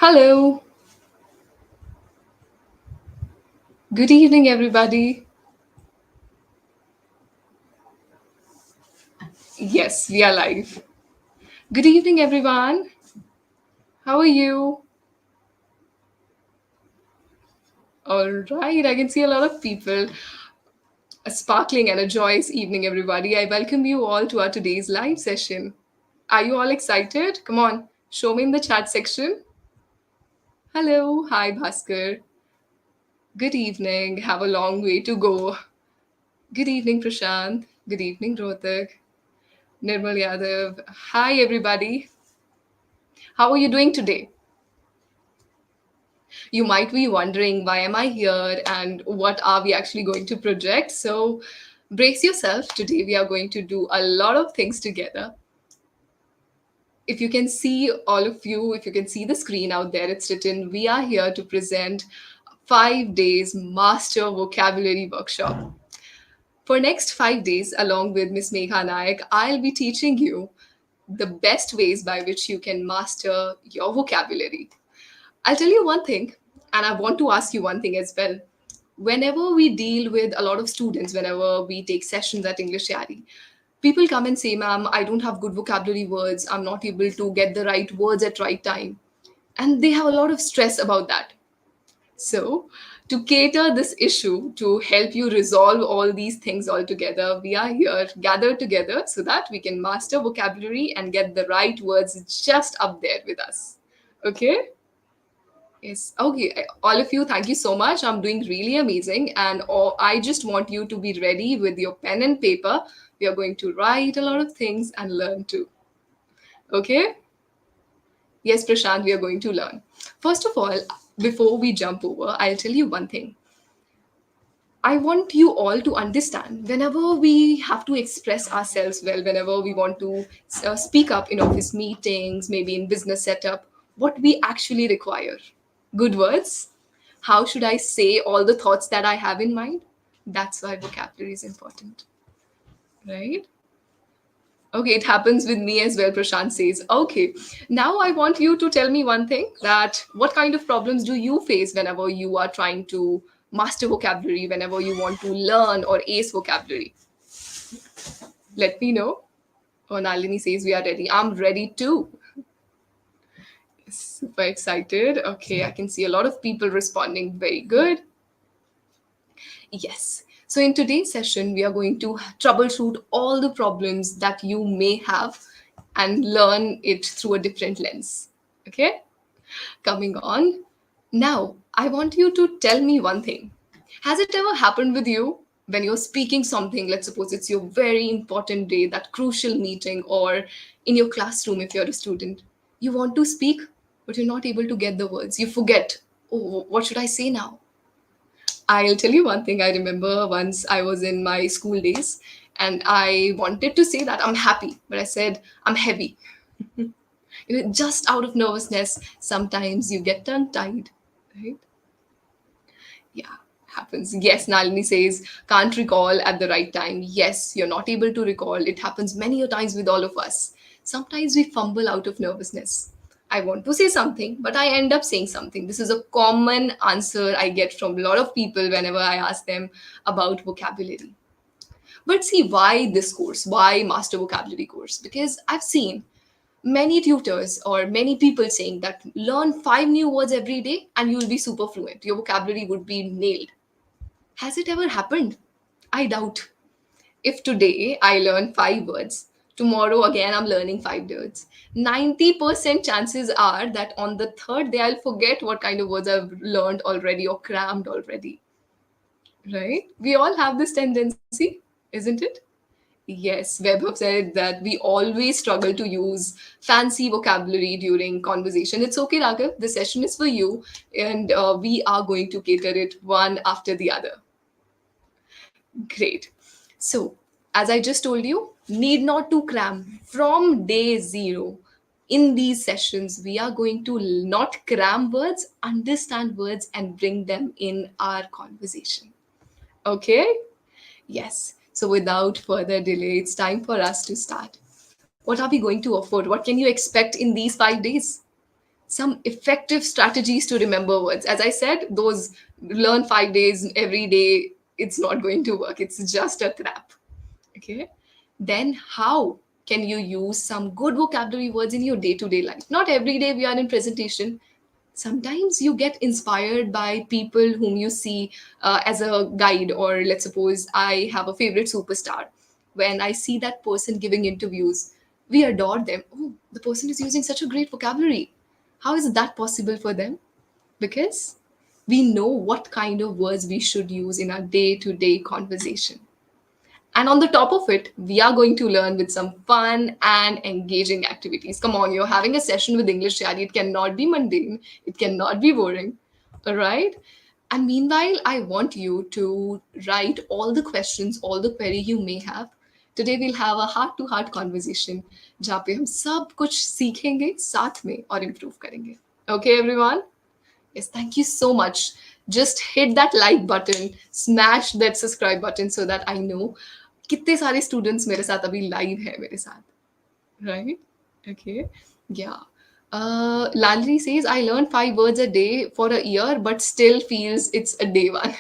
Hello, good evening, everybody. Yes, we are live. Good evening, everyone. How are you? All right, I can see a lot of people. A sparkling and a joyous evening, everybody. I welcome you all to our today's live session. Are you all excited? Come on, show me in the chat section. Hello, hi, Bhaskar. Good evening. Have a long way to go. Good evening, Prashant. Good evening, Rohtak. Nirmal Yadav. Hi, everybody. How are you doing today? You might be wondering, why am I here and what are we actually going to project? So, brace yourself. Today, we are going to do a lot of things together. If you can see all of you, if you can see the screen out there, it's written, we are here to present 5 days master vocabulary workshop. For next 5 days, along with Miss Megha Nayak, I'll be teaching you the best ways by which you can master your vocabulary. I'll tell you one thing, and I want to ask you one thing as well. Whenever we deal with a lot of students, whenever we take sessions at EnglishYaari, people come and say, ma'am, I don't have good vocabulary words. I'm not able to get the right words at right time. And they have a lot of stress about that. So, to cater this issue, to help you resolve all these things all together, we are here gathered together so that we can master vocabulary and get the right words just up there with us. Okay? Yes. Okay. All of you, thank you so much. I'm doing really amazing. And I just want you to be ready with your pen and paper. We are going to write a lot of things and learn too. Okay? Yes, Prashant, we are going to learn. First of all, before we jump over, I'll tell you one thing. I want you all to understand whenever we have to express ourselves well, whenever we want to speak up in office meetings, maybe in business setup, what we actually require. Good words. How should I say all the thoughts that I have in mind? That's why vocabulary is important, right? Okay, it happens with me as well, Prashant says. Okay, now I want you to tell me one thing, that what kind of problems do you face whenever you are trying to master vocabulary, whenever you want to learn or ace vocabulary? Let me know. Oh, Nalini says we are ready. I'm ready too. Super excited. Okay, I can see a lot of people responding. Very good. Yes. So, in today's session, we are going to troubleshoot all the problems that you may have and learn it through a different lens. Okay? Coming on. Now, I want you to tell me one thing. Has it ever happened with you when you're speaking something? Let's suppose it's your very important day, that crucial meeting, or in your classroom if you're a student. You want to speak, but you're not able to get the words. You forget, oh, what should I say now? I'll tell you one thing. I remember once I was in my school days and I wanted to say that I'm happy, but I said I'm heavy. Just out of nervousness, sometimes you get tongue tied, right? Yeah, happens. Yes, Nalini says, can't recall at the right time. Yes, you're not able to recall. It happens many a times with all of us. Sometimes we fumble out of nervousness. I want to say something, but I end up saying something. This is a common answer I get from a lot of people whenever I ask them about vocabulary. But see, why this course? Why Master Vocabulary course? Because I've seen many tutors or many people saying that learn 5 new words every day and you'll be super fluent. Your vocabulary would be nailed. Has it ever happened? I doubt. If today I learn 5 words, tomorrow again I'm learning 5 words, 90% chances are that on the third day I'll forget what kind of words I've learned already or crammed already. Right? We all have this tendency, isn't it? Yes, Webhub said that we always struggle to use fancy vocabulary during conversation. It's okay, Raghav. The session is for you, and we are going to cater it one after the other. Great. So, as I just told you, need not to cram from day zero. In these sessions, we are going to not cram words, understand words, and bring them in our conversation. Okay? Yes. So, without further delay, it's time for us to start. What are we going to offer? What can you expect in these 5 days? some effective strategies to remember words. As I said, those learn 5 days every day, it's not going to work. It's just a trap. Okay. Then how can you use some good vocabulary words in your day-to-day life? Not every day we are in presentation. Sometimes you get inspired by people whom you see as a guide, or let's suppose I have a favorite superstar. When I see that person giving interviews, we adore them. Oh, the person is using such a great vocabulary. How is that possible for them? Because we know what kind of words we should use in our day-to-day conversation. And on the top of it, we are going to learn with some fun and engaging activities. Come on, you're having a session with English Yaari. It cannot be mundane, it cannot be boring. All right? And meanwhile, I want you to write all the questions, all the query you may have. Today we'll have a heart to heart conversation जहाँ पे हम सब कुछ सीखेंगे साथ में और improve करेंगे. Okay, everyone? Yes, thank you so much. Just hit that like button, smash that subscribe button so that I know कितने सारे students मेरे साथ अभी live है मेरे साथ, right? Okay, yeah. Lalri says, I learn 5 words a day for a year, but still feels it's a day one.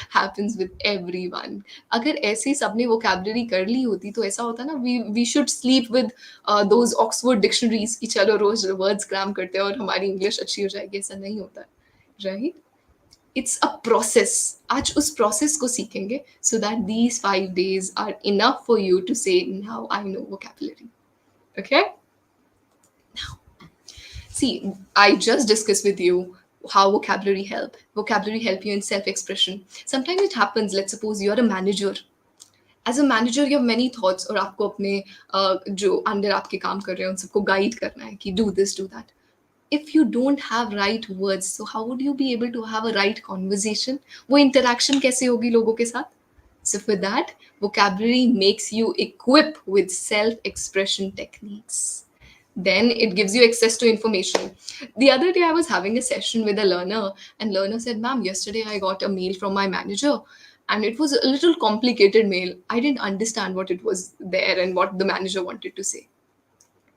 Happens with everyone. अगर ऐसे सबने vocabulary कर ली होती तो ऐसा होता ना, we should sleep with those Oxford dictionaries कि चलो रोज words cram करते हैं और हमारी English अच्छी हो जाएगी. ऐसा नहीं होता, right? It's a process. आज उस process को सीखेंगे so that these 5 days are enough for you to say, now I know vocabulary. Okay? See, I just discussed with you how vocabulary help. Vocabulary help you in self-expression. Sometimes it happens, let's suppose you're a manager. As a manager, you have many thoughts और आपको अपने जो under आपके काम कर रहे हैं उन सबको गाइड करना है कि do this, do that. If you don't have right words, so how would you be able to have a right conversation? वो interaction कैसे होगी लोगों के साथ? So for that, vocabulary makes you equip with self-expression techniques. Then it gives you access to information. The other day I was having a session with a learner, and learner said, ma'am, yesterday I got a mail from my manager and it was a little complicated mail. I didn't understand what it was there and what the manager wanted to say.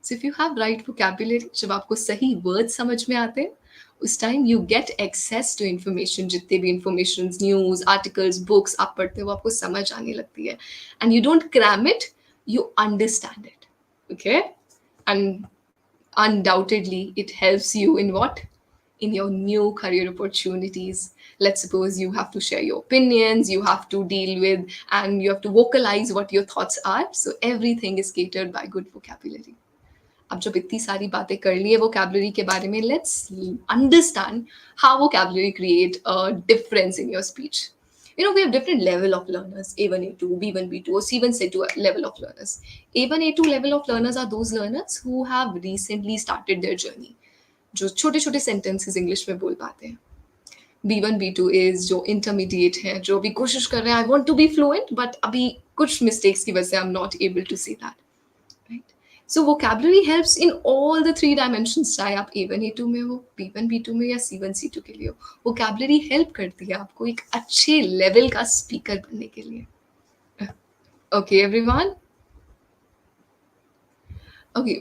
So if you have right vocabulary, जब आपको सही words समझ में आते हैं, उस time you get access to information. जितने भी informations, news, articles, books आप पढ़ते हो, वो आपको समझ आने लगती है. And you don't cram it, you understand it. Okay? And undoubtedly, it helps you in what? In your new career opportunities. Let's suppose you have to share your opinions, you have to deal with, and you have to vocalize what your thoughts are. So everything is catered by good vocabulary. अब जब इतनी सारी बातें कर ली है vocabulary के बारे में, let's understand how vocabulary create a difference in your speech. You know, we have different level of learners, A1, A2, B1, B2, or C1, C2 level of learners. A1, A2 level of learners are those learners who have recently started their journey. जो छोटे छोटे sentences English में बोल पाते हैं. B1, B2 is जो intermediate है, जो अभी कोशिश कर रहे हैं, I want to be fluent, but अभी कुछ mistakes की वजह से I'm not able to say that. Right? So vocabulary helps in all the 3 dimensions, चाहे आप A1, A2 में हो, B1, B2 में या C1, C2 के लिए हो. Vocabulary help करती है आपको एक अच्छे level का speaker बनने के लिए. Okay, everyone? Okay,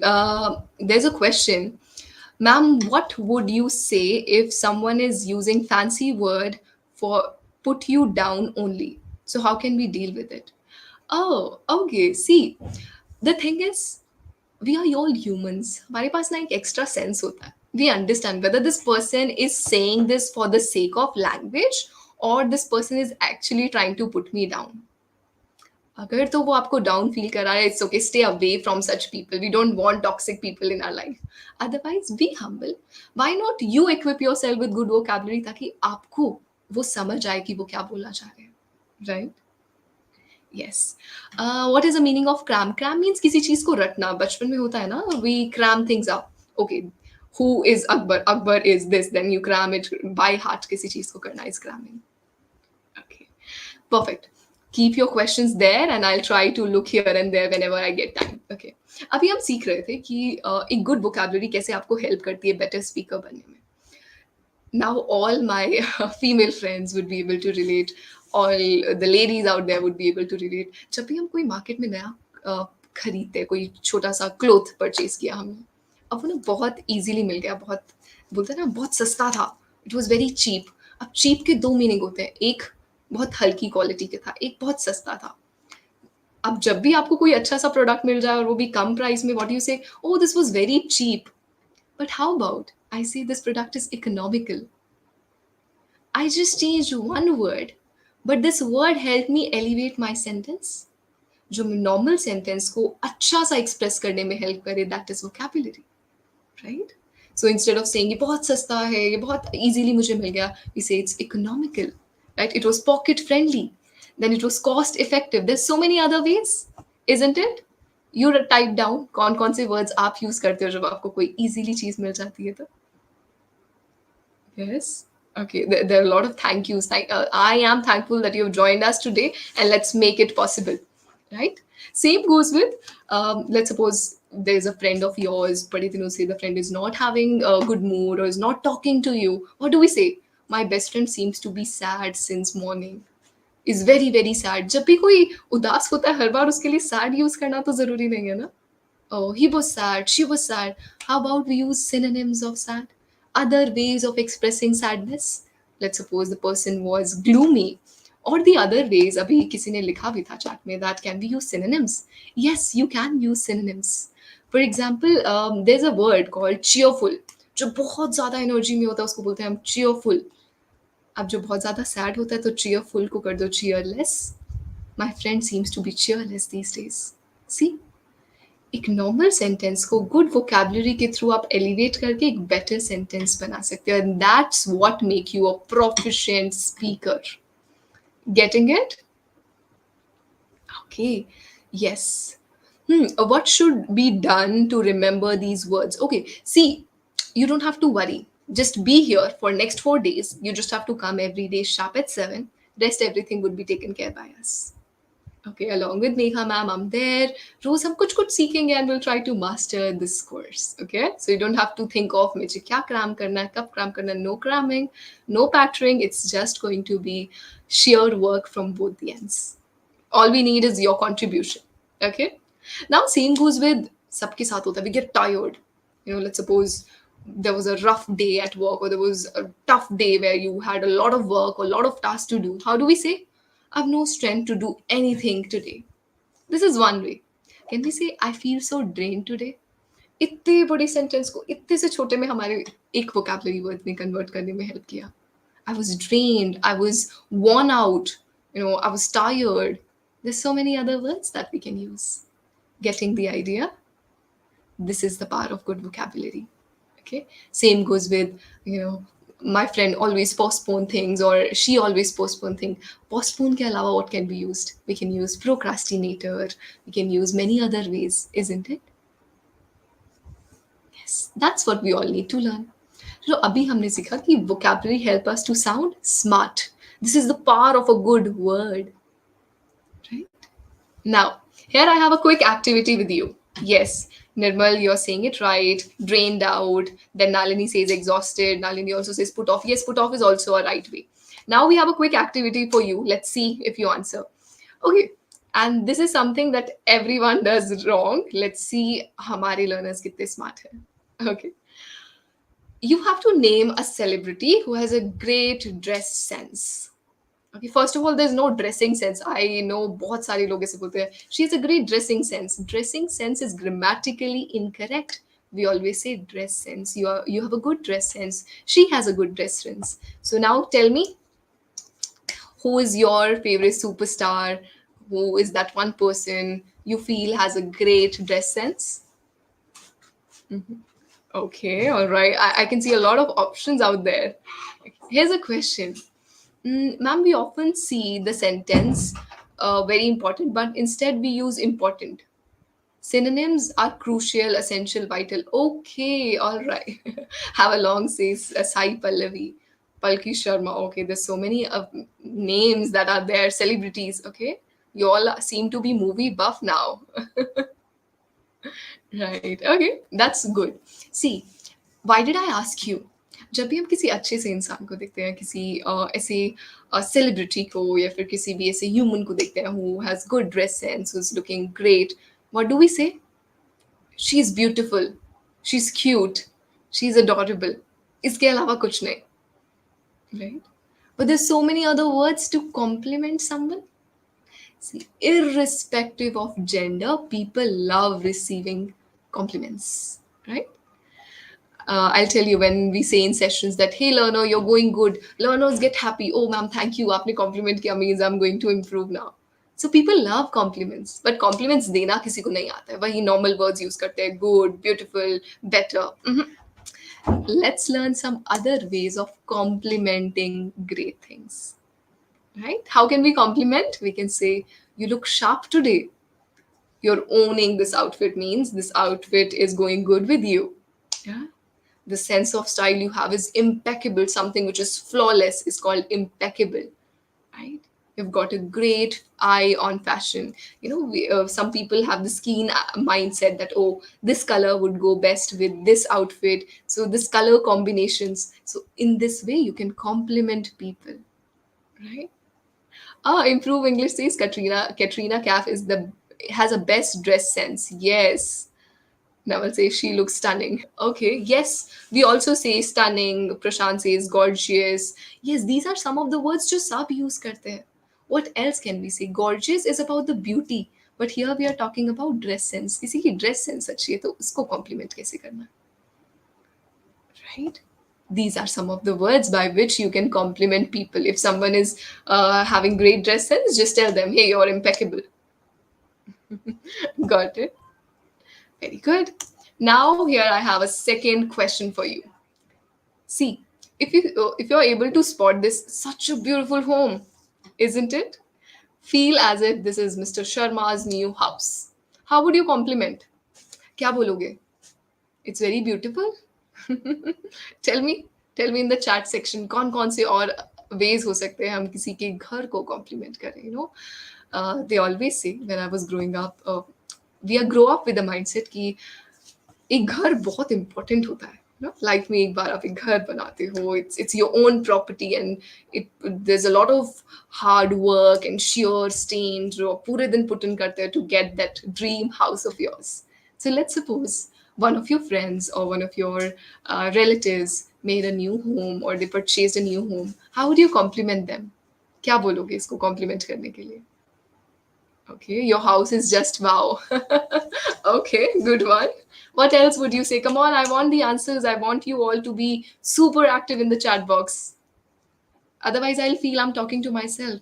there's a question. Ma'am, what would you say if someone is using fancy word for put you down only? So how can we deal with it? Oh, okay. See, the thing is, we are all humans. हमारे पास ना एक extra sense होता है. We understand whether this person is saying this for the sake of language or this person is actually trying to put me down. अगर तो वो आपको down feel करा है, it's okay, stay away from such people. We don't want toxic people in our life. Otherwise be humble. Why not you equip yourself with good vocabulary, ताकि आपको वो समझ आए कि वो क्या बोलना चाह रहे हैं. Right? Yes. What is the meaning of cram? Cram means किसी चीज को रटना. बचपन में होता है ना, we cram things up. Okay, who is Akbar? Akbar is this. Then you cram it by heart. किसी चीज को करना is cramming. Okay, perfect. Keep your questions there and I'll try to look here and there whenever I get time. Okay. अभी हम सीख रहे थे कि एक good vocabulary कैसे आपको help करती है better speaker बनने में. Now all my female friends would be able to relate. All the ladies out there would be able to relate. जब भी हम कोई market में नया खरीदते हैं, कोई छोटा सा cloth purchase किया हमने, अब वो ना बहुत इजीली मिल गया, बहुत बोलते हैं ना बहुत सस्ता था, इट वाज वेरी चीप। अब चीप के दो मीनिंग होते हैं, एक बहुत हल्की क्वालिटी के था, एक बहुत सस्ता था। अब जब भी आपको कोई अच्छा सा प्रोडक्ट मिल जाए और वो भी कम प्राइस में, what you say, oh this was very cheap, but how about I say this product is economical. I just changed one word, but this word helped me elevate my sentence. जो normal sentence को अच्छा सा express करने में help करे, that is vocabulary, right? So instead of saying ये बहुत सस्ता है, ये बहुत इजीली मुझे मिल गया, we say it's economical, right? It was pocket friendly, then it was cost effective, there so many other ways, isn't it? You type down कौन कौन से वर्ड्स आप यूज करते हो जब आपको कोई इजीली चीज मिल जाती है तो। Yes. Okay. There are a lot of thank yous. I am thankful that you've joined us today, and let's make it possible. Right? Same goes with, let's suppose there's a friend of yours, but you say the friend is not having a good mood or is not talking to you. What do we say? My best friend seems to be sad since morning. Is very very sad. जब भी कोई उदास होता है हर बार उसके लिए sad use करना तो जरूरी नहीं है ना? Oh, he was sad, she was sad. How about we use synonyms of sad? Other ways of expressing sadness? Let's suppose the person was gloomy. Or the other ways, अभी किसी ने लिखा भी था chat में, that can we use synonyms? Yes, you can use synonyms. For example, there's a word called cheerful. जो बहुत ज़्यादा एनर्जी में होता है उसको बोलते हैं हम cheerful. अब जो बहुत ज़्यादा sad होता है तो cheerful को कर दो cheerless. My friend seems to be cheerless these days. See? एक नॉर्मल सेंटेंस को गुड वोकैबुलरी के थ्रू आप एलिवेट करके एक बेटर सेंटेंस बना सकते हो, and that's what make you a proficient speaker. Getting it? Okay, yes. What should be done to remember these words? Okay, see, you don't have to worry. Just be here for next 4 days. You just have to come every day sharp at 7. Rest everything would be taken care by us. Okay, along with Megha ma'am, I'm there. रोज हम कुछ कुछ सीखेंगे and we'll try to master this course. Okay, so you don't have to think of मुझे क्या cram करना है, कब cram करना है. No cramming, no patching. It's just going to be sheer work from both the ends. All we need is your contribution. Okay. Now same goes with सबके साथ होता है. We get tired. Let's suppose there was a rough day at work, or there was a tough day where you had a lot of work or a lot of tasks to do. How do we say? I have no strength to do anything today. This is one way. Can we say I feel so drained today? इतने बड़ी sentence को इतने से छोटे में हमारे एक vocabulary word ने कन्वर्ट करने में हेल्प किया. I was drained, I was worn out, I was tired. There's so many other words that we can use. Getting the idea? This is the power of good vocabulary. Okay, same goes with, my friend always postpone things, or she always postpone things. Postpone ke alawa what can be used? We can use procrastinator, we can use many other ways, isn't it? Yes, that's what we all need to learn. So abhi humne sikha ki vocabulary help us to sound smart. This is the power of a good word, right? Now, here I have a quick activity with you. Yes, Nirmal, you're saying it right. Drained out. Then Nalini says exhausted. Nalini also says put off. Yes, put off is also a right way. Now we have a quick activity for you. Let's see if you answer. Okay. And this is something that everyone does wrong. Let's see hamare learners kitne smart hai. Okay. You have to name a celebrity who has a great dress sense. Okay, first of all, there's no dressing sense. I know बहुत सारे लोग ऐसे बोलते हैं. She has a great dressing sense. Dressing sense is grammatically incorrect. We always say dress sense. You have a good dress sense. She has a good dress sense. So now tell me, who is your favorite superstar? Who is that one person you feel has a great dress sense? Okay, all right. I can see a lot of options out there. Here's a question. Ma'am, we often see the sentence very important, but instead we use important. Synonyms are crucial, essential, vital. Okay, all right. Have a long say, Sai Pallavi, Palki Sharma. Okay, there's so many names that are there, celebrities. Okay, you all seem to be movie buff now. Right. Okay, that's good. See, why did I ask you? जब भी हम किसी अच्छे से इंसान को देखते हैं, किसी ऐसे सेलिब्रिटी को, या फिर किसी भी ऐसे ह्यूमन को देखते हैं who has good dress sense, who's looking great, what do we say? She is beautiful, she's cute, she's adorable. इसके अलावा कुछ नहीं, right? But there's so many other words to compliment someone. See, irrespective of gender, people love receiving compliments, right? I'll tell you when we say in sessions that, hey, learner, you're going good. Learners get happy. Oh, ma'am, thank you. आपने compliment किया means I'm going to improve now. So people love compliments, but compliments देना किसी को नहीं आता है. वही normal words use करते हैं, good, beautiful, better. Let's learn some other ways of complimenting great things. Right? How can we compliment? We can say, you look sharp today. You're owning this outfit means this outfit is going good with you. Yeah. The sense of style you have is impeccable. Something which is flawless is called impeccable, right? You've got a great eye on fashion. Some people have this keen mindset that, oh, this color would go best with this outfit. So this color combinations. So in this way, you can compliment people, right? Improve English says Katrina Kaif has a best dress sense. Yes. Naval says she looks stunning. Okay, yes. We also say stunning. Prashant says gorgeous. Yes, these are some of the words जो सब use करते हैं. What else can we say? Gorgeous is about the beauty, but here we are talking about dress sense. किसी की dress sense अच्छी है तो उसको compliment कैसे करना? Right? These are some of the words by which you can compliment people. If someone is having great dress sense, just tell them, hey, you're impeccable. Got it? Very good. Now here I have a second question for you. See, if you're able to spot this, such a beautiful home, isn't it? Feel as if this is Mr. Sharma's new house. How would you compliment? क्या बोलोगे? It's very beautiful. tell me tell me in the chat section कौन से और ways हो सकते हैं हम किसी के घर को compliment करें. They always say when I was growing up, we grow up with the mindset कि एक घर बहुत important होता है. Life में एक बार आप एक घर बनाते हो, it's your own property and there's a lot of hard work and sheer strain जो पूरे दिन put in करते हैं to get that dream house of yours. So let's suppose one of your friends or one of your relatives made a new home or they purchased a new home. How would you compliment them? क्या बोलोगे इसको compliment करने के लिए? Okay, your house is just wow. Okay, good one. What else would you say? Come on, I want the answers. I want you all to be super active in the chat box. Otherwise, I'll feel I'm talking to myself.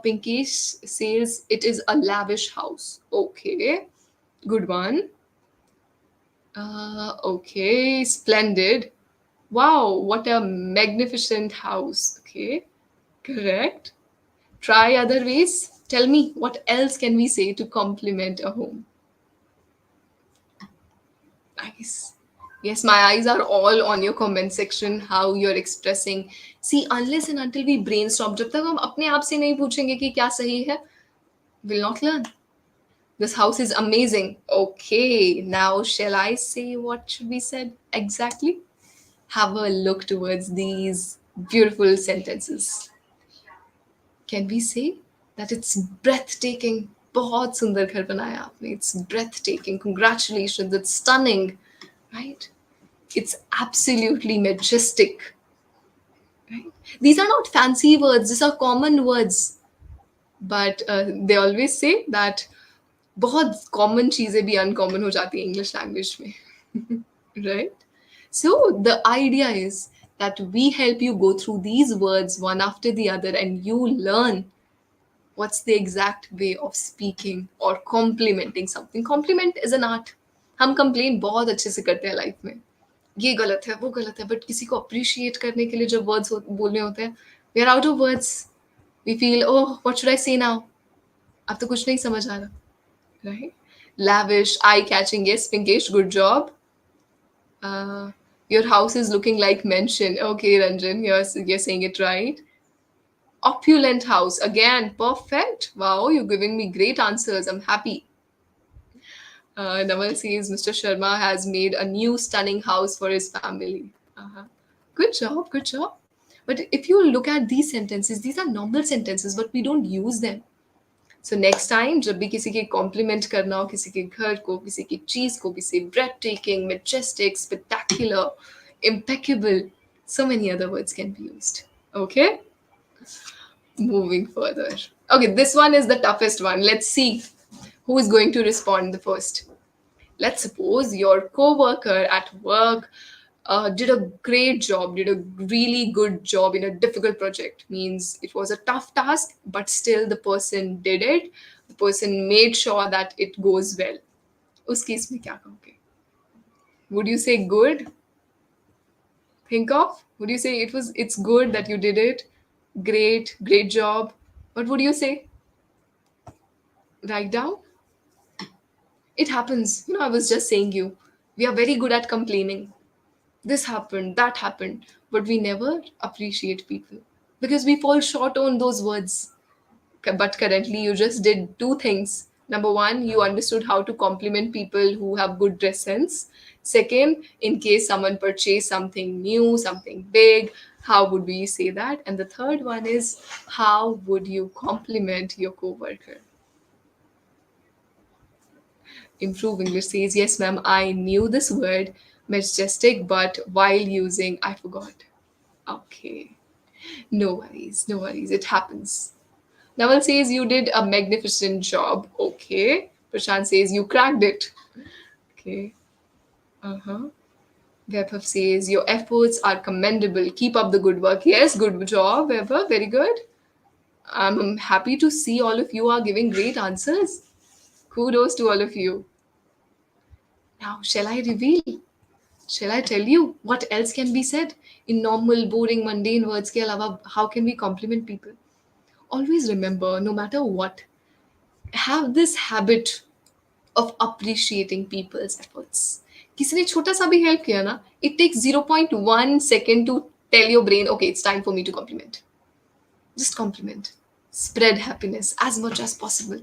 Pinkish says it is a lavish house. Okay, good one. Okay, splendid. Wow, what a magnificent house. Okay, correct. Try other ways. Tell me, what else can we say to compliment a home? Nice. Yes, my eyes are all on your comment section, how you're expressing. See, unless and until we brainstorm, जब तक हम अपने आप से नहीं पूछेंगे कि क्या सही है, we'll not learn. This house is amazing. Okay, now shall I say what should be said exactly? Have a look towards these beautiful sentences. Can we say that it's breathtaking? बहुत सुंदर घर बनाया आपने. It's breathtaking. Congratulations. It's stunning, right? It's absolutely majestic, right? These are not fancy words. These are common words. But they always say that बहुत common चीजें भी uncommon हो जाती है English language में, right? So the idea is that we help you go through these words one after the other and you learn what's the exact way of speaking or complimenting something. Compliment is an art. हम complain बहुत अच्छे से करते हैं life में. ये गलत है, वो गलत है, but किसी को appreciate करने के लिए जब words बोलने होते हैं, we are out of words. We feel, oh, what should I say now? अब तो कुछ नहीं समझ आ रहा, right? Lavish, eye-catching, yes, Pinkish, good job. Your house is looking like mansion. Okay, Ranjan, you're saying it right. Opulent house, again, perfect. Wow, you're giving me great answers. I'm happy. Naval says Mr. Sharma has made a new stunning house for his family. Good job, good job. But if you look at these sentences, these are normal sentences, but we don't use them. So next time जब भी किसी के complement करना हो, किसी के घर को, किसी की चीज को, किसी bread taking, majestic, spectacular, impeccable, so many other words can be used. Okay, moving further. Okay, this one is the toughest one. Let's see who is going to respond the first. Let's suppose your coworker at work did a great job, did a really good job in a difficult project. Means it was a tough task, but still the person did it. The person made sure that it goes well. उस case में क्या कहोगे? Would you say good? Think of. Would you say it's good that you did it? Great, great job. What would you say? Write down. It happens. I was just saying you. We are very good at complaining. This happened, that happened, but we never appreciate people because we fall short on those words. But currently, you just did two things. Number one, you understood how to compliment people who have good dress sense. Second, in case someone purchased something new, something big, how would we say that? And the third one is, how would you compliment your coworker? Improve English says, yes, ma'am, I knew this word, majestic, but while using, I forgot. Okay. No worries, no worries. It happens. Naval says, you did a magnificent job. Okay. Prashant says, you cracked it. Okay. Uh huh. Vaibhav says, your efforts are commendable. Keep up the good work. Yes, good job, Vaibhav. Very good. I'm happy to see all of you are giving great answers. Kudos to all of you. Now, shall I reveal? Shall I tell you what else can be said? In normal, boring, mundane words के अलावा, how can we compliment people? Always remember, no matter what, have this habit of appreciating people's efforts. किसी ने छोटा सा भी help किया ना, it takes 0.1 second to tell your brain, okay, it's time for me to compliment. Just compliment. Spread happiness as much as possible.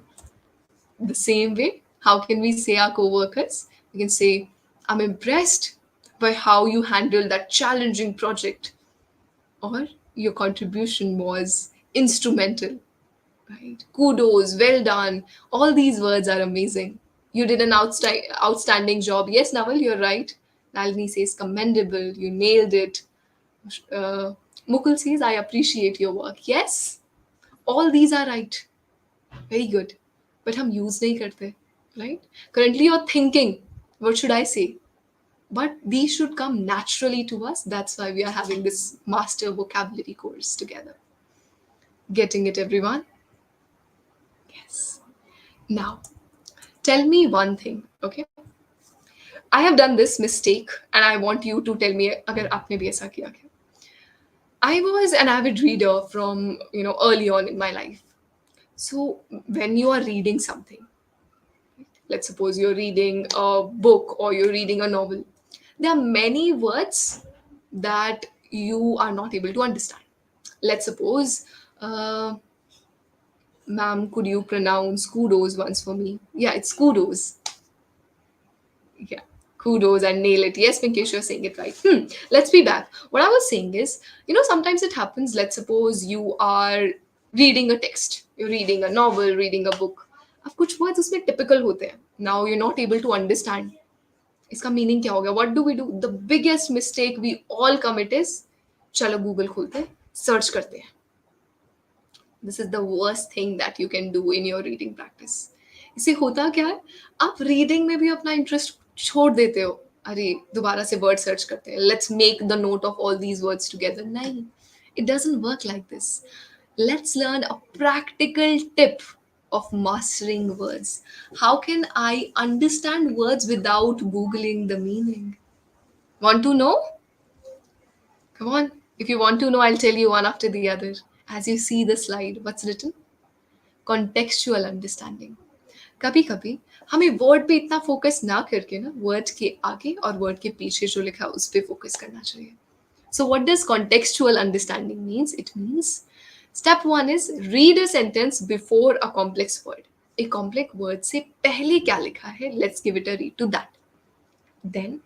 The same way, how can we say our co-workers? We can say, I'm impressed by how you handled that challenging project, or your contribution was instrumental, right? Kudos, well done. All these words are amazing. You did an outstanding job. Yes, Naval, you're right. Nalini says commendable. You nailed it. Uh, Mukul says, I appreciate your work. Yes, all these are right. Very good. But हम use नहीं करते, right? Currently you're thinking, what should I say? But these should come naturally to us. That's why we are having this master vocabulary course together. Getting it, everyone? Yes. Now, tell me one thing, okay? I have done this mistake and I want you to tell me अगर आपने भी ऐसा किया क्या. I was an avid reader from, early on in my life. So when you are reading something, let's suppose you're reading a book or you're reading a novel, there are many words that you are not able to understand. Let's suppose, ma'am, could you pronounce kudos once for me? Yeah, it's kudos. Yeah, kudos and nail it. Yes, Pinkesh, you're saying it right. Let's be back. What I was saying is, sometimes it happens. Let's suppose you are reading a text, you're reading a novel, reading a book. अब कुछ words उसमें typical होते हैं. Now you're not able to understand. इसका meaning क्या हो गया? What do we do? The biggest mistake we all commit is, चलो गूगल खोलते हैं, सर्च करते हैं. This is the worst thing that you can do in your reading practice. इससे होता क्या है, आप रीडिंग में भी अपना इंटरेस्ट छोड़ देते हो. अरे दोबारा से वर्ड सर्च करते हैं, let's make the note of all these words together. नहीं, it doesn't work like this. Let's learn a practical tip of mastering words. How can I understand words without googling the meaning? Want to know? Come on. If you want to know, I'll tell you one after the other. As you see the slide, what's written? Contextual understanding. कभी कभी हमें word पे इतना focus ना करके ना word के आगे और वर्ड के पीछे जो लिखा है उस पे फोकस करना चाहिए. So what does contextual understanding means? It means step 1 is read a sentence before a complex word. A complex word से पहले क्या लिखा है? Let's give it a read to that. Then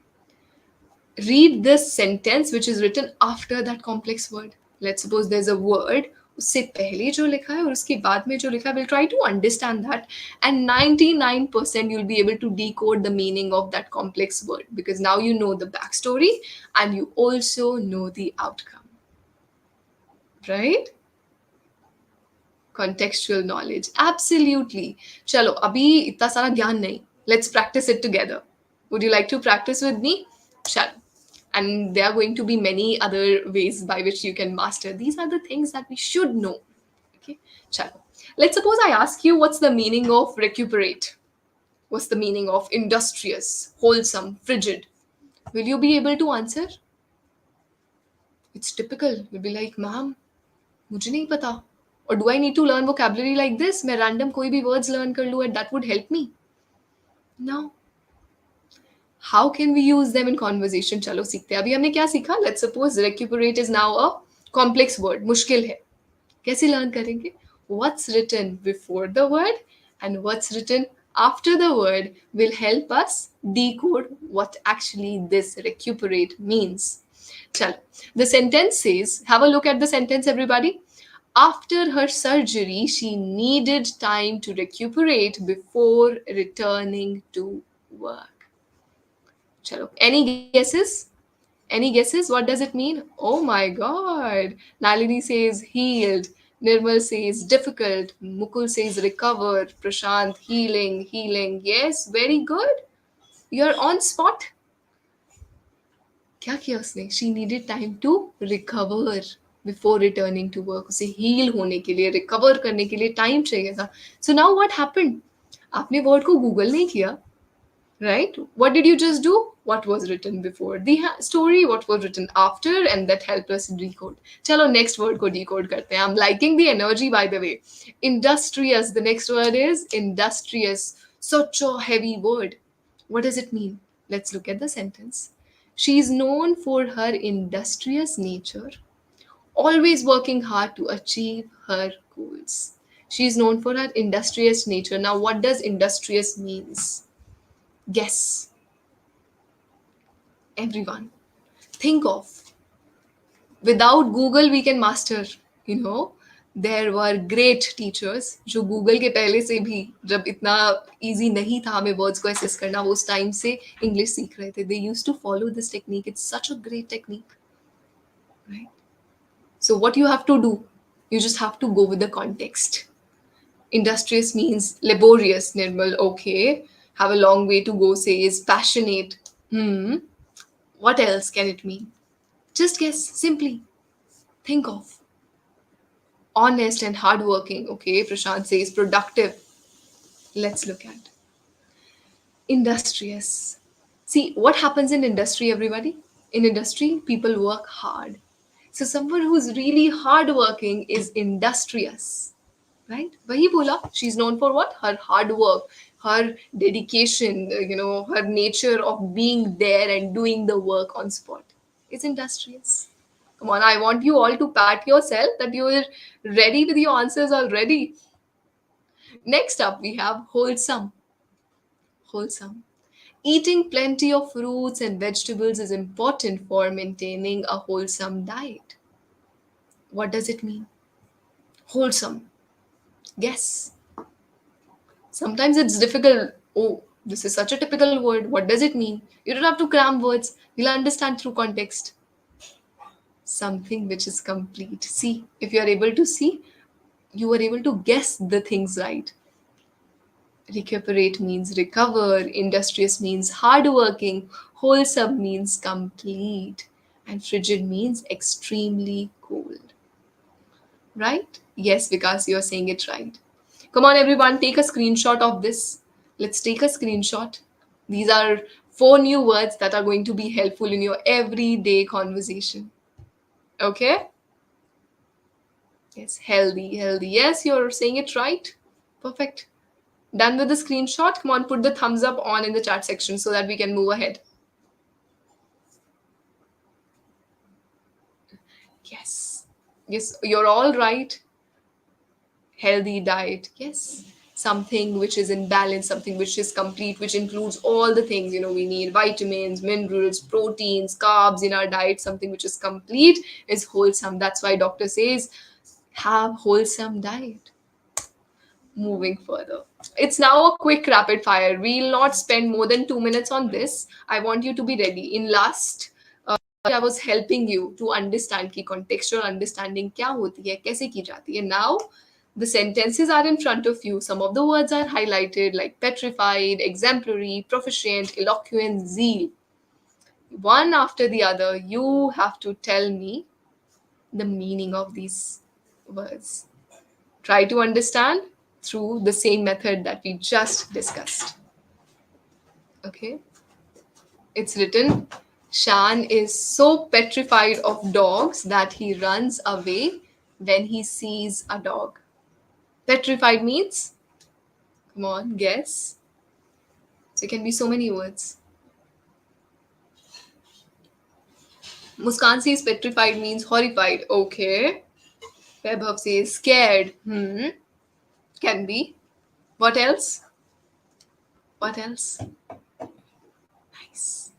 read this sentence which is written after that complex word. Let's suppose there's a word उससे पहले जो लिखा है और उसके बाद में जो लिखा है, we'll try to understand that, and 99% you'll be able to decode the meaning of that complex word, because now you know the backstory and you also know the outcome, right? Contextual knowledge, absolutely. Chalo, abhi itna sara gyan nahi, let's practice it together. Would you like to practice with me? Chalo. And there are going to be many other ways by which you can master. These are the things that we should know. Okay, chalo. Let's suppose I ask you, what's the meaning of recuperate? What's the meaning of industrious, wholesome, frigid? Will you be able to answer? It's typical. You'll be like, ma'am, मुझे नहीं पता. Or do I need to learn vocabulary like this? मैं random कोई भी words learn कर लूँ and that would help me? No. How can we use them in conversation? चलो सीखते हैं. अभी हमने क्या सीखा? Let's suppose recuperate is now a complex word. मुश्किल है. कैसे लर्न करेंगे? What's written before the word and what's written after the word will help us decode what actually this recuperate means. Chalo. The sentence says, have a look at the sentence, everybody. After her surgery, she needed time to recuperate before returning to work. Chalo. Any guesses? Any guesses? What does it mean? Oh my god. Nalini says healed. Nirmal says difficult. Mukul says recover. Prashant, healing, healing. Yes, very good. You're on spot. क्या किया उसने? She needed time to recover before returning to work. उसे heal होने के लिए, recover करने के लिए time चाहिए था. So now what happened? आपने word को Google नहीं किया. Right? What did you just do? What was written before the story, what was written after, and that helped us decode. Chalo, next word ko decode karte hain. I'm liking the energy, by the way. Industrious, the next word is industrious. Such a heavy word. What does it mean? Let's look at the sentence. She is known for her industrious nature, always working hard to achieve her goals. She is known for her industrious nature. Now, what does industrious means? Guess. Everyone, think of. Without Google we can master, you know. There were great teachers जो Google के पहले से भी, जब इतना easy नहीं था हमें words को assess करना, वो उस time से English सीख रहे थे. They used to follow this technique. It's such a great technique, right? So what you have to do, you just have to go with the context. Industrious means laborious, Nirmal. Okay, have a long way to go says passionate. What else can it mean? Just guess, simply. Think of. Honest and hardworking. Okay, Prashant says productive. Let's look at industrious. See, what happens in industry, everybody? In industry, people work hard. So someone who's really hardworking is industrious. Right? Wahi bola. She's known for what? Her hard work, her dedication, her nature of being there and doing the work on spot. Is industrious. Come on, I want you all to pat yourself that you're ready with your answers already. Next up, we have wholesome. Wholesome. Eating plenty of fruits and vegetables is important for maintaining a wholesome diet. What does it mean? Wholesome. Guess. Sometimes it's difficult. Oh, this is such a typical word. What does it mean? You don't have to cram words. You'll understand through context. Something which is complete. See, if you are able to see, you are able to guess the things right. Recuperate means recover. Industrious means hardworking. Wholesome means complete. And frigid means extremely cold. Right? Yes, Vikas, you're saying it right. Come on, everyone, take a screenshot of this. Let's take a screenshot. These are 4 new words that are going to be helpful in your everyday conversation. Okay? Yes, healthy, healthy. Yes, you're saying it right. Perfect. Done with the screenshot? Come on, put the thumbs up on in the chat section so that we can move ahead. Yes. Yes, you're all right. Healthy diet. Yes. Something which is in balance, something which is complete, which includes all the things, we need vitamins, minerals, proteins, carbs in our diet. Something which is complete is wholesome. That's why doctor says Have wholesome diet. Moving further. It's now a quick rapid fire. We'll not spend more than 2 minutes on this. I want you to be ready. In last, I was helping you to understand कि contextual understanding क्या होती है, कैसे की जाती है. Now, the sentences are in front of you. Some of the words are highlighted like petrified, exemplary, proficient, eloquent, zeal. One after the other, you have to tell me the meaning of these words. Try to understand through the same method that we just discussed. Okay? It's written Shan is so petrified of dogs that he runs away when he sees a dog. Petrified means? Come on, guess. So it can be so many words. Muskan says petrified means horrified. Okay. Vaibhav says scared. Can be. What else? What else? Nice.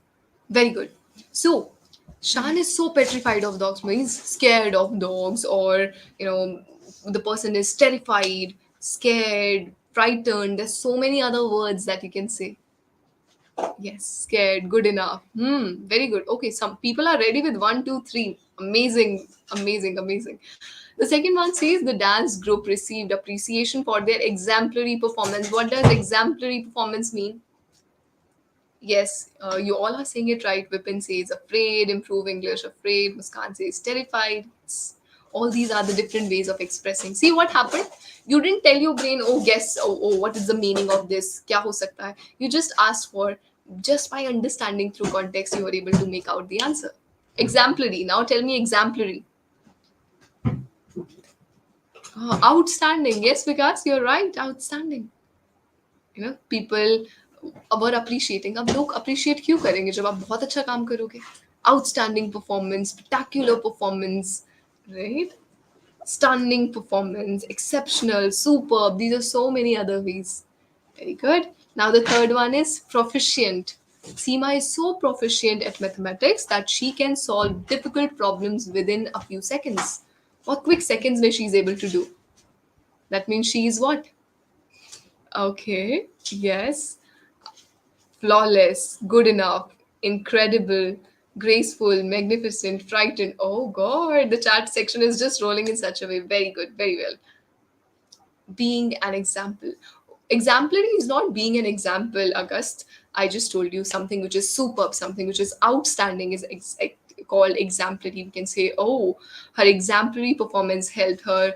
Very good. So, Shan is so petrified of dogs, means scared of dogs, or the person is terrified, scared, frightened. There's so many other words that you can say. Yes, scared, good enough. Very good. Okay, some people are ready with 1, 2, 3. Amazing, amazing, amazing. The second one says the dance group received appreciation for their exemplary performance. What does exemplary performance mean? Yes, you all are saying it right. Vipin says afraid, improve English, afraid. Muskan says terrified. All these are the different ways of expressing. See what happened? You didn't tell your brain, oh, guess, what is the meaning of this? Kya ho sakta hai? You just asked for, just by understanding through context, you were able to make out the answer. Exemplary. Now tell me exemplary. Outstanding. Yes, Vikas, you're right. Outstanding. People were appreciating. अब लोग appreciate क्यों करेंगे जब आप बहुत अच्छा काम करोगे? Outstanding performance, spectacular performance, right? Stunning performance, exceptional, superb. These are so many other ways. Very good. Now the third one is proficient. Seema is so proficient at mathematics that she can solve difficult problems within a few seconds. What quick seconds may she is able to do? That means she is what? Okay. Yes. Flawless, good enough, incredible, graceful, magnificent, frightened. Oh God, the chat section is just rolling in such a way. Very good, very well. Being an example. Exemplary is not being an example, August. I just told you something which is superb, something which is outstanding is called exemplary. We can say, oh, her exemplary performance helped her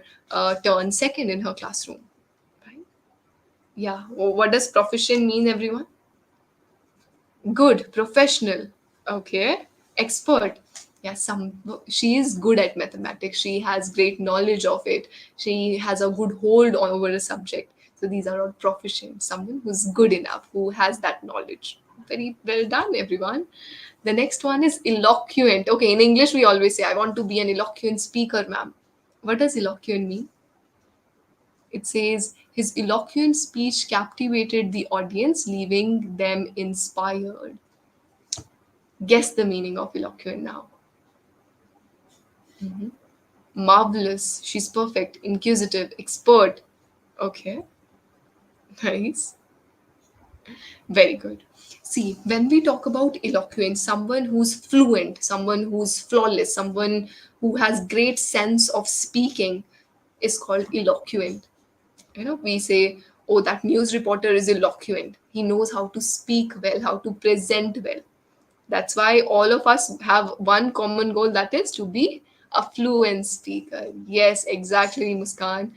turn second in her classroom. Right? Yeah. What does proficient mean, everyone? Good, professional. Okay. Expert. Yeah, she is good at mathematics. She has great knowledge of it. She has a good hold on over a subject. So these are all proficient. Someone who's good enough, who has that knowledge. Very well done, everyone. The next one is eloquent. Okay, in English we always say, I want to be an eloquent speaker, ma'am. What does eloquent mean? It says his eloquent speech captivated the audience, leaving them inspired. Guess the meaning of eloquent now. Marvelous. She's perfect. Inquisitive. Expert. Okay. Nice. Very good. See, when we talk about eloquent, someone who's fluent, someone who's flawless, someone who has great sense of speaking is called eloquent. We say, oh, that news reporter is eloquent. He knows how to speak well, how to present well. That's why all of us have one common goal, that is to be a fluent speaker. Yes, exactly, Muskan.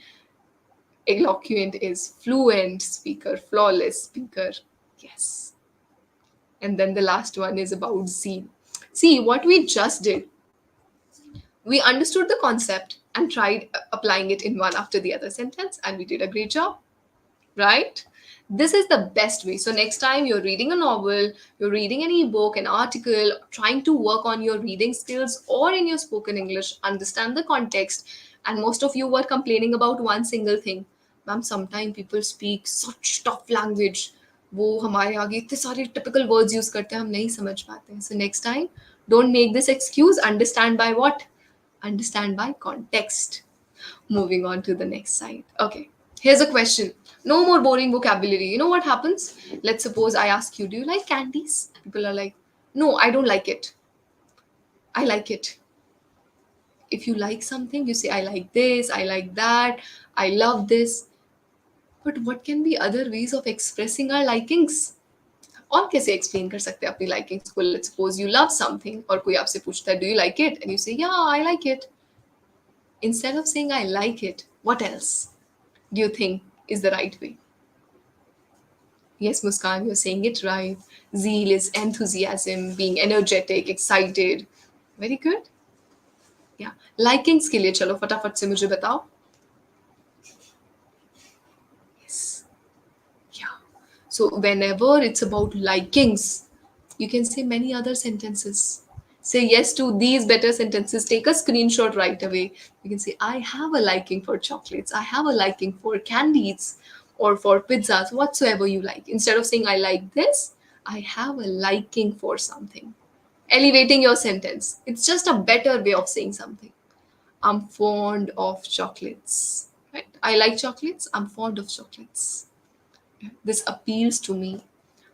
Eloquent is fluent speaker, flawless speaker. Yes. And then the last one is about zeal. See, what we just did, we understood the concept and tried applying it in one after the other sentence, and we did a great job, right? This is the best way. So next time you're reading a novel, you're reading an ebook, an article, trying to work on your reading skills or in your spoken English, understand the context. And most of you were complaining about one single thing. Ma'am, sometimes people speak such tough language. वो हमारे आगे इतने सारे typical words use करते हैं, हम नहीं समझ पाते हैं. So next time, don't make this excuse. Understand by what? Understand by context. Moving on to the next side. Okay, here's a question. No more boring vocabulary. You know what happens? Let's suppose I ask you, do you like candies? People are like, no, I don't like it. I like it. If you like something, you say, I like this, I like that, I love this. But what can be other ways of expressing our likings? और कैसे explain कर सकते हैं अपनी likings को? Let's suppose you love something और कोई आपसे पूछता है, do you like it? And you say, yeah, I like it. Instead of saying I like it, what else do you think is the right way? Yes, Muskan, you're saying it right. Zeal is enthusiasm, being energetic, excited. Very good. Yeah. Likings के लिए चलो फटाफट से मुझे बताओ. Yes. Yeah. So whenever it's about likings, you can say many other sentences. Say yes to these better sentences. Take a screenshot right away. You can say, I have a liking for chocolates. I have a liking for candies or for pizzas, whatsoever you like. Instead of saying, I like this, I have a liking for something. Elevating your sentence. It's just a better way of saying something. I'm fond of chocolates. Right? I like chocolates. I'm fond of chocolates. This appeals to me.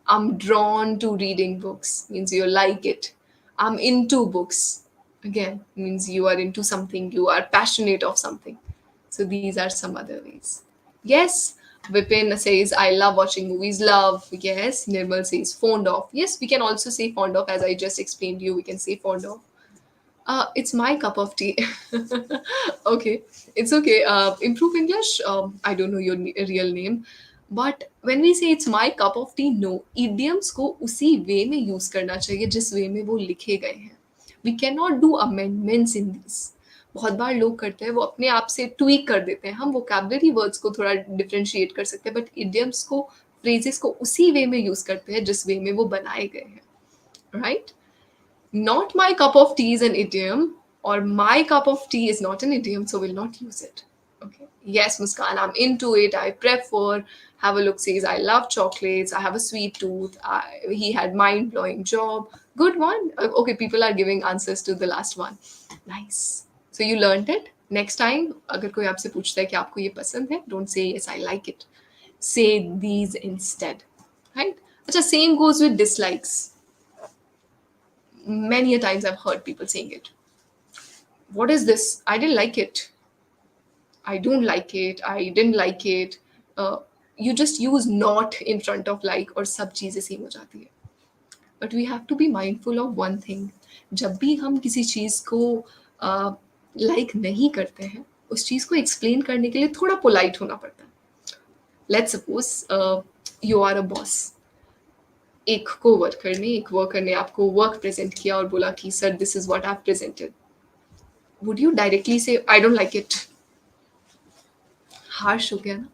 I'm drawn to reading books, means you like it. I'm into books, again, means you are into something, you are passionate of something. So these are some other ways. Yes, Vipin says, I love watching movies. Love, yes. Nirmal says, fond of. Yes, we can also say fond of, as I just explained to you, we can say fond of. It's my cup of tea. Okay, it's okay. Improve English. I don't know your real name, but when we say it's my cup of tea, no, idioms को उसी way में use करना चाहिए जिस way में वो लिखे गए हैं. We cannot do amendments in these. बहुत बार लोग करते हैं वो अपने आप से tweak कर देते हैं. हम vocabulary words को थोड़ा differentiate कर सकते हैं, but idioms को phrases को उसी way में use करते हैं जिस way में वो बनाए गए हैं. Right? Not my cup of tea is an idiom, or my cup of tea is not an idiom, so we'll not use it. Okay. Yes, Muskan, I'm into it. I prefer. Have a look says, I love chocolates. I have a sweet tooth. He had mind blowing job. Good one. Okay, people are giving answers to the last one. Nice. So you learned it. Next time, अगर कोई आपसे पूछता है कि आपको ये पसंद है, don't say yes, I like it. Say these instead. Right? अच्छा, same goes with dislikes. Many a times I've heard people saying it. What is this? I didn't like it. I don't like it. I didn't like it. You just use not in front of like और सब चीजें same हो जाती है. But we have to be mindful of one thing. जब भी हम किसी चीज को like नहीं करते हैं, उस चीज को explain करने के लिए थोड़ा polite होना पड़ता है. Let's suppose you are a boss. एक वर्कर ने आपको वर्क प्रेजेंट किया और बोला कि sir this is what I have presented. Would you directly say I don't like it? Harsh हो गया ना.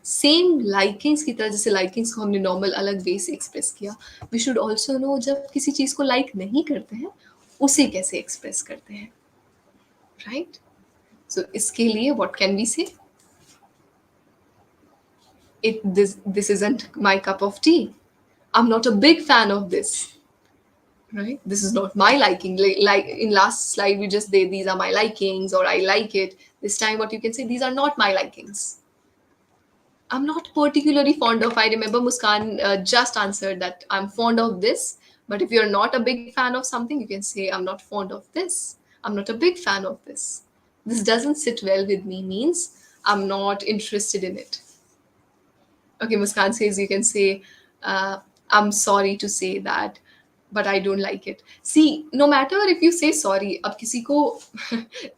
सेम लाइकिंग्स की तरह जैसे लाइकिंग्स को हमने नॉर्मल अलग वे से एक्सप्रेस किया, वी शुड ऑल्सो नो जब किसी चीज को लाइक नहीं करते हैं उसे कैसे एक्सप्रेस करते हैं. राइट? सो इसके लिए व्हाट कैन वी से? This isn't my cup of tea. I'm not a big fan of this. Right? This is not my liking. Like in last slide, we just say these are my likings or I like it. This time, what you can say, these are not my likings. I'm not particularly fond of. I remember Muskan just answered that I'm fond of this. But if you're not a big fan of something, you can say I'm not fond of this. I'm not a big fan of this. This doesn't sit well with me means I'm not interested in it. Okay, Muskan says you can say, I'm sorry to say that, but I don't like it. See, no matter if you say sorry, ab kisi ko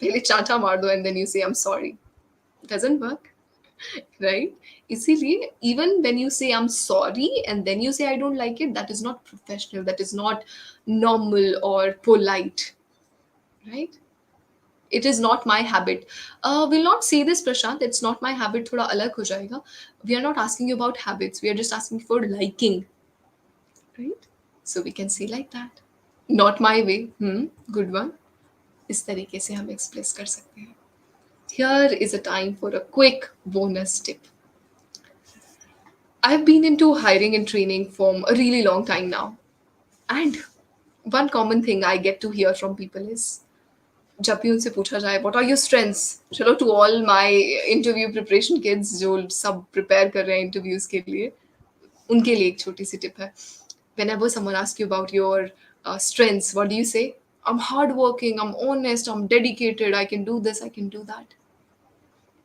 pehle chanta maar do and then you say I'm sorry. It doesn't work, right? Isiliye, even when you say I'm sorry and then you say I don't like it, that is not professional, that is not normal or polite, right? It is not my habit. We'll not say this, Prashant. It's not my habit. थोड़ा अलग हो जाएगा. We are not asking you about habits. We are just asking for liking. Right? So we can say like that. Not my way. Good one. इस तरीके से हम express कर सकते हैं. Here is a time for a quick bonus tip. I've been into hiring and training for a really long time now. And one common thing I get to hear from people is, जब भी उनसे पूछा जाए what are your strengths, चलो to all my interview preparation kids जो सब prepare कर रहे हैं इंटरव्यूज के लिए, उनके लिए एक छोटी सी टिप है. Whenever someone asks you about your strengths, what do you say? I'm hardworking, I'm honest, I'm dedicated, I can do this, I can do that.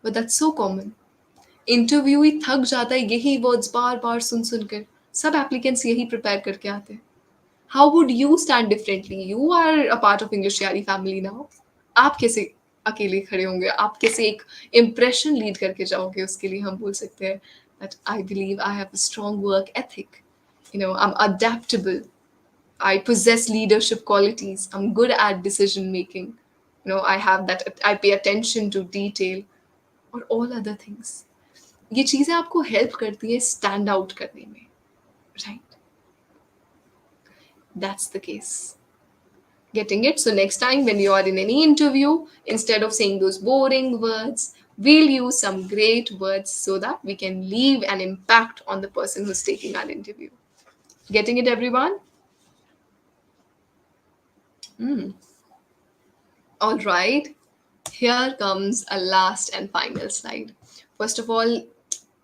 But that's so common. Interview ही थक जाता है यही words बार बार सुन सुनकर. सब applicants यही prepare करके आते हैं. How would you stand differently? You are a part of English Yaari family now. आप कैसे अकेले खड़े होंगे? आप कैसे एक इम्प्रेशन लीड करके जाओगे? उसके लिए हम बोल सकते हैं that I believe I have a strong work ethic. I'm adaptable. I possess leadership qualities. I'm good at decision making. I have that, I pay attention to detail or all other things. ये चीजें आपको help करती है stand out करने में, right? That's the case. Getting it? So next time when you are in any interview, instead of saying those boring words, we'll use some great words so that we can leave an impact on the person who's taking our interview. Getting it, everyone? All right. Here comes a last and final slide. First of all,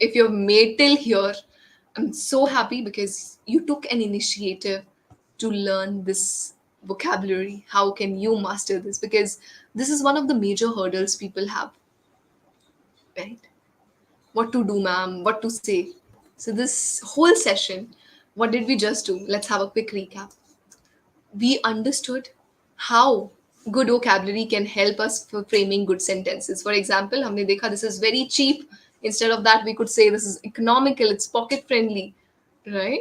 if you've made till here, I'm so happy because you took an initiative to learn this vocabulary. How can you master this? Because this is one of the major hurdles people have, right? What to do, ma'am? What to say? So, this whole session, what did we just do? Let's have a quick recap. We understood how good vocabulary can help us for framing good sentences. For example, हमने देखा this is very cheap. Instead of that, we could say this is economical, it's pocket friendly, right?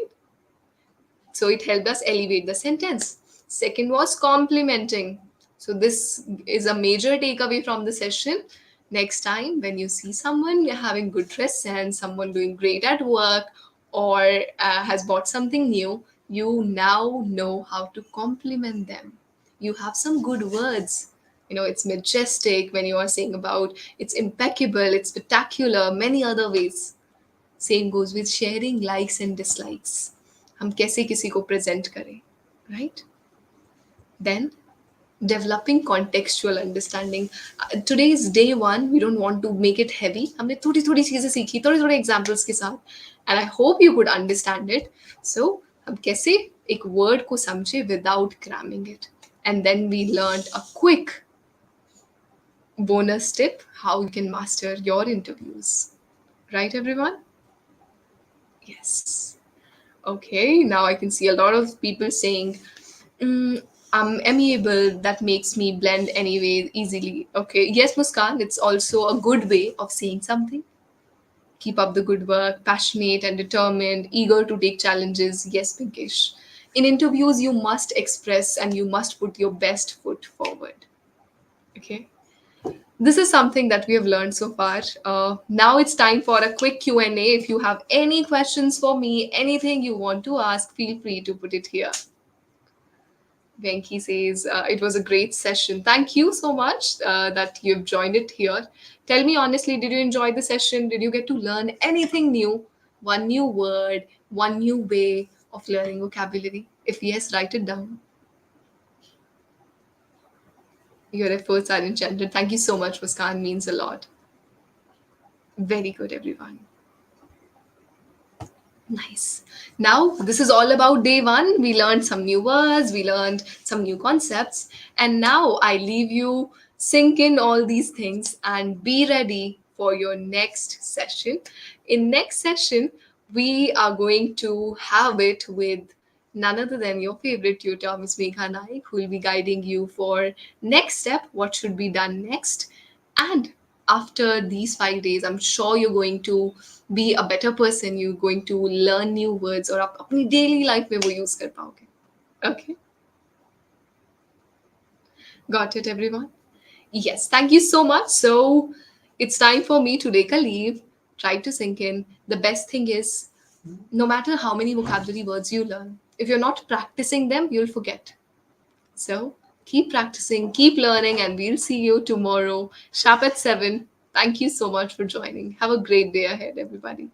So it helped us elevate the sentence. Second was complimenting. So this is a major takeaway from the session. Next time, when you see someone having good dress sense, someone doing great at work, or has bought something new, you now know how to compliment them. You have some good words. It's majestic when you are saying about it's impeccable, it's spectacular, many other ways. Same goes with sharing likes and dislikes. हम कैसे किसी को present करें, right? Then developing contextual understanding. Today is day one. We don't want to make it heavy. हमने थोड़ी थोड़ी चीजें सीखी, थोड़े थोड़े examples के साथ, and I hope you could understand it. So हम कैसे एक word को समझे without cramming it, and then we learned a quick bonus tip how you can master your interviews. Right, everyone? Yes. Okay, now I can see a lot of people saying, I'm amiable, that makes me blend anyway easily. Okay, yes, Muskan, it's also a good way of saying something. Keep up the good work, passionate and determined, eager to take challenges. Yes, Pinkish. In interviews, you must express and you must put your best foot forward. Okay. This is something that we have learned so far. Now it's time for a quick Q&A. If you have any questions for me, anything you want to ask, feel free to put it here. Venki says, it was a great session. Thank you so much that you've joined it here. Tell me honestly, did you enjoy the session? Did you get to learn anything new? One new word, one new way of learning vocabulary? If yes, write it down. Your efforts are enchanted. Thank you so much, Muskan. Means a lot. Very good, everyone. Nice. Now, this is all about day one. We learned some new words, we learned some new concepts, and now I leave you sink in all these things and be ready for your next session. In next session, we are going to have it with none other than your favorite tutor, Ms. Megha Nayak, who will be guiding you for next step, what should be done next. And after these 5 days, I'm sure you're going to be a better person. You're going to learn new words और आप अपनी daily life में वो use कर पाओगे. Okay? Got it, everyone? Yes, thank you so much. So it's time for me to take a leave. Try to sink in. The best thing is, no matter how many vocabulary words you learn, if you're not practicing them, you'll forget. So keep practicing, keep learning, and we'll see you tomorrow, sharp at 7. Thank you so much for joining. Have a great day ahead, everybody.